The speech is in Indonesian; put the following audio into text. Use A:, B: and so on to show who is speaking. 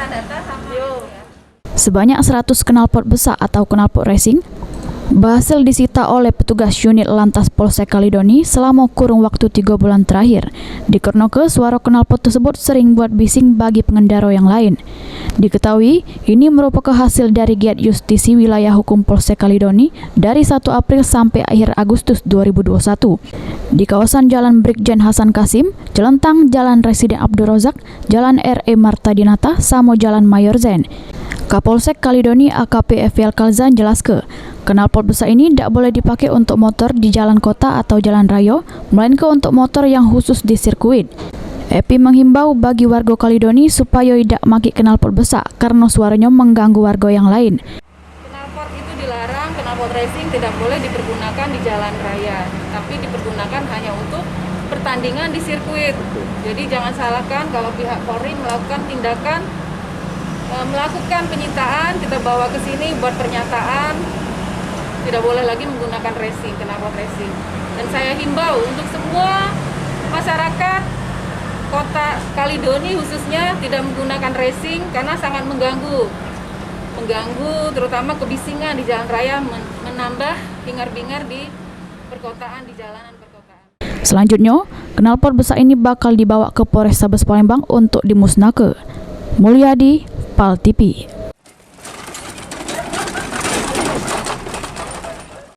A: data sama.
B: Sebanyak 100 knalpot besar atau knalpot racing berhasil disita oleh petugas unit Lantas Polsek Kaledoni selama kurun waktu 3 bulan terakhir. Dikarenakan suara knalpot tersebut sering buat bising bagi pengendara yang lain. Diketahui, ini merupakan hasil dari giat justisi wilayah hukum Polsek Kaledoni dari 1 April sampai akhir Agustus 2021. Di kawasan Jalan Brigjen Hasan Kasim, Jelentang, Jalan Residen Abdul Razak, Jalan R.E. Marta Dinata, sama Jalan Mayor Zain. Kapolsek Kaledoni AKP Eviel Kalzan jelaskan, knalpot besar ini tidak boleh dipakai untuk motor di jalan kota atau jalan raya, melainkan untuk motor yang khusus di sirkuit. Epi menghimbau bagi warga Kaledoni supaya tidak pakai knalpot besar karena suaranya mengganggu warga yang lain.
A: Knalpot itu dilarang, knalpot racing tidak boleh dipergunakan di jalan raya, tapi dipergunakan hanya untuk pertandingan di sirkuit. Jadi jangan salahkan kalau pihak Polri melakukan tindakan, melakukan penyitaan, kita bawa ke sini buat pernyataan, tidak boleh lagi menggunakan racing, knalpot racing. Dan saya himbau untuk semua masyarakat Kota Kaledoni khususnya tidak menggunakan racing karena sangat mengganggu terutama kebisingan di jalan raya, menambah hingar-bingar di perkotaan, di jalanan perkotaan.
B: Selanjutnya, knalpot besar ini bakal dibawa ke Polrestabes Palembang untuk dimusnahkan. Mulyadi, PAL TV.